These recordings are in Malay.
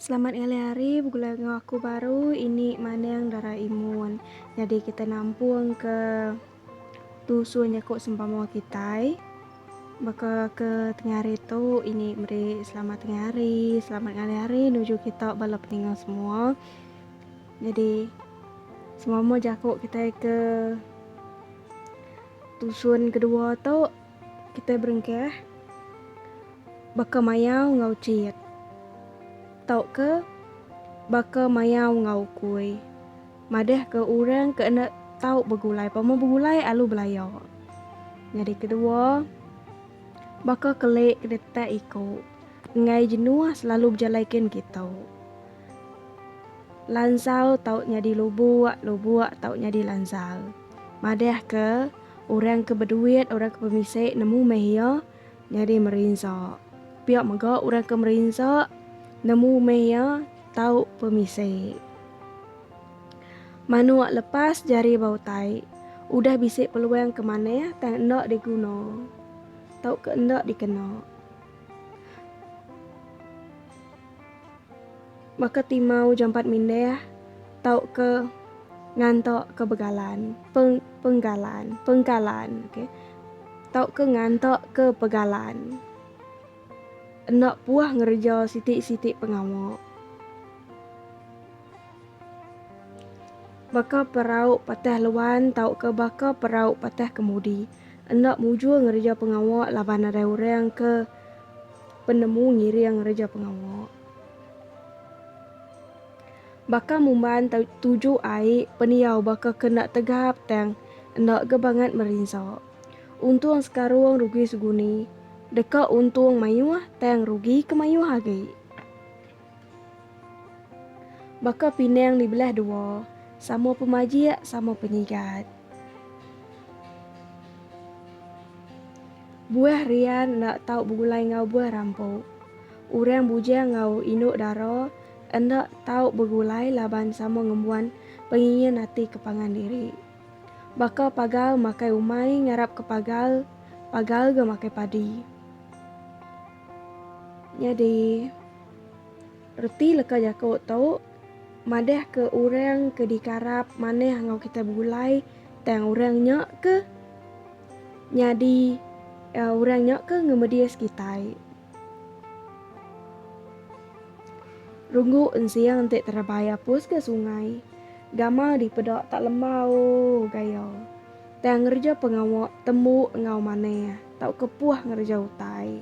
Selamat hari bulan aku baru ini mana yang darah imun. Jadi kita nampung ke tusunya kok sempama kita. Baka ke tengah hari tu ini beri selamat tengah hari menuju kita balap tinggal semua. Jadi semua jakuk kita ke tusun kedua tu kita berengkeh baka mayau ngau ciet. Tau ke baka mayau ngau kui. Madeh ke orang ke nak tahu bergulai. Pama bergulai alu belayo. Jadi kedua, baka kelik kedetak ikut. Ngai jenuh selalu berjalaikan kita. Lansau tau nyadi lubuak tau nyadi lansau. Madeh ke orang ke berduit, orang ke pemisik nemu mehia nyadi merinsak. Piak mega orang ke merinsak nemu mehia tau pemisik. Manuak lepas jari bau tai. Udah bisik peluang kemana ya, tak nak diguna. Tau ke nak dikena. Maka timau jampat mindeh, tau ke ngantok ke begalan. Penggalan, okay. Tau ke ngantok ke pegalan. Nak puah ngerja sitik-sitik pengamak. Baka perauk patah luan tau ke baka perauk patah kemudi. Enak mujur ngerja pengawak laban ada orang ke penemu ngiri yang ngerja pengawak. Baka mumban tuju air peniau baka kena tegap tang enak ke banget merinsak. Untung sekarang rugi seguni. Deka untung mayuah tang rugi ke mayuah lagi. Baka pinang dibelah dua. Sama pemajik, sama penyikat. Buah rian nak tahu begulai ngau buah rampok. Orang bujang ngau induk daro, endak tahu begulai laban sama ngembuan pengingin hati kepangan diri. Baka pagal makai umai ngarap ke pagal ke makai padi. Jadi, reti leka jakok tahu madeh ke orang ke dikarap maneh ngau kita begulai tang orang nyak ke nyadi orang nyak ke ngemedias kita. Runggu ensiang entek terabaya pus ke sungai. Gama di pedak tak lemau gayo. Tang ngerja pengawak temu ngau maneh tau kepuah ngerja utai.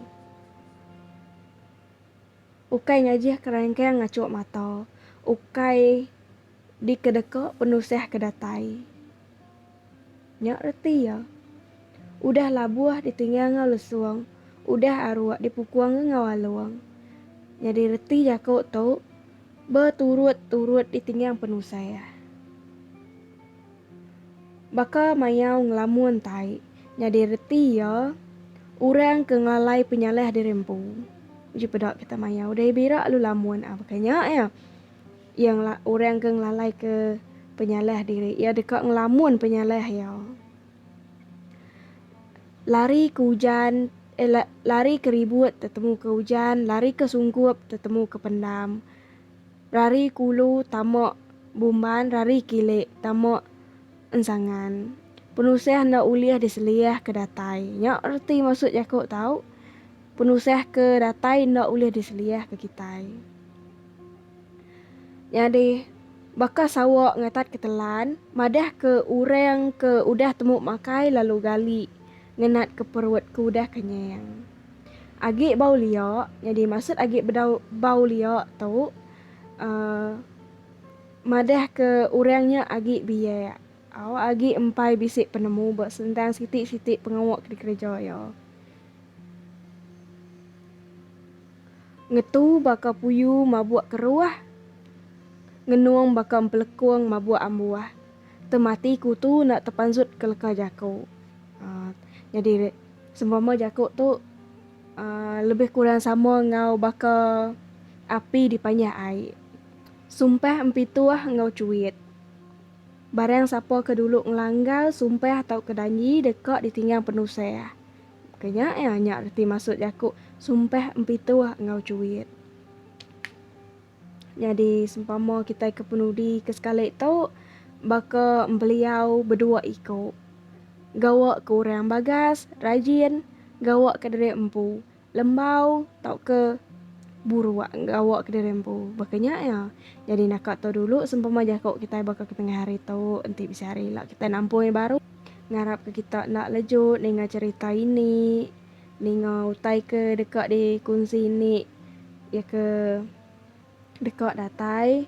Ukai ngajih kerangkeng ngacuk mata. Ukai di kedekok penuseh kedatai. Nyak reti ya. Udah labuah ditinggal ngau lesuang. Udah arwak dipukuang ngau aluang. Jadi reti jakok tu berturut-turut ditinggal penuseh. Baka mayau ngelamun tai. Jadi reti ya. Orang ke ngalai penyaleh dirempu. Uji pedak kita mayau. Udah birak lu lamun. Makanya ya. Yang orang ke ngelalai ke penyaleh diri. Ya dekat ngelamun penyaleh ya. Lari ke hujan, lari ke ribut tetemu ke hujan, lari ke sunggup tetemu ke pendam. Lari kulu tamak bumban, lari kilik tamak ensangan. Penuseh nak uliah diseliah ke datai. Nyak erti maksud jakok tahu. Penuseh ke datai nak uliah diseliah ke kitai. Jadi baka sawak ngatat ketelan, madah ke urang ke udah temu makai lalu gali ngenat ke perut ke udah kenyang. Agik bau liok, jadi maksud agik bau liok tu madah ke urangnya agik biaya. Agik empai bisik penemu buat sentang sitik-sitik pengawak di kerja ya. Ngetu baka puyu mabuak keruah. Ngenuang baka pelekuang mabuak ambuah. Temati kutu nak terpanzut ke leka jakok. Jadi sempama jakok tu lebih kurang sama ngau baka api di panjah air. Sumpah empituah ngau cuit. Barang siapa ke dulu ngelanggar sumpah atau kedanji dekat ditinggal penuseh. Makanya ya nyak reti maksud jakok sumpah empituah ngau cuit. Jadi seumpama kita ke penudi ke sekali tu baka beliau berdua iko. Gawa ke orang bagas, rajin, gawa ke dari empu. Lembau, tau ke buruak gawa ke dari empu. Bakanya ya. Jadi nak tu dulu seumpama jakok kita baka ke tengah hari tu nanti bisa hari lah kita nampung yang baru. Ngarap ke kita nak lanjut ninga cerita ini. Ninga utai ke dekat di kunci ini. Ya ke dekat datai.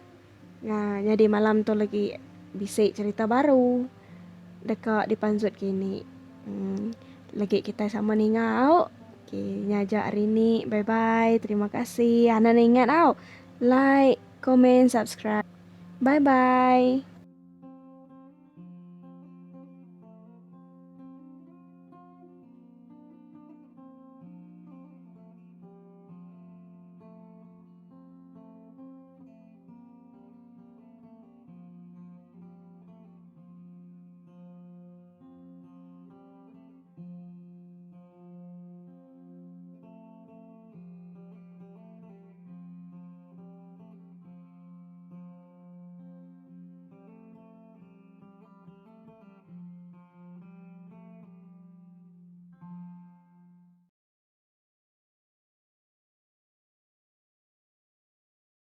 Nah, jadi malam tu lagi bisik cerita baru dekat di Panzut kini. Lagi kita sama ningau. Oke, nyajak hari ini. Bye bye. Terima kasih. Hana ingat like, comment, subscribe. Bye bye.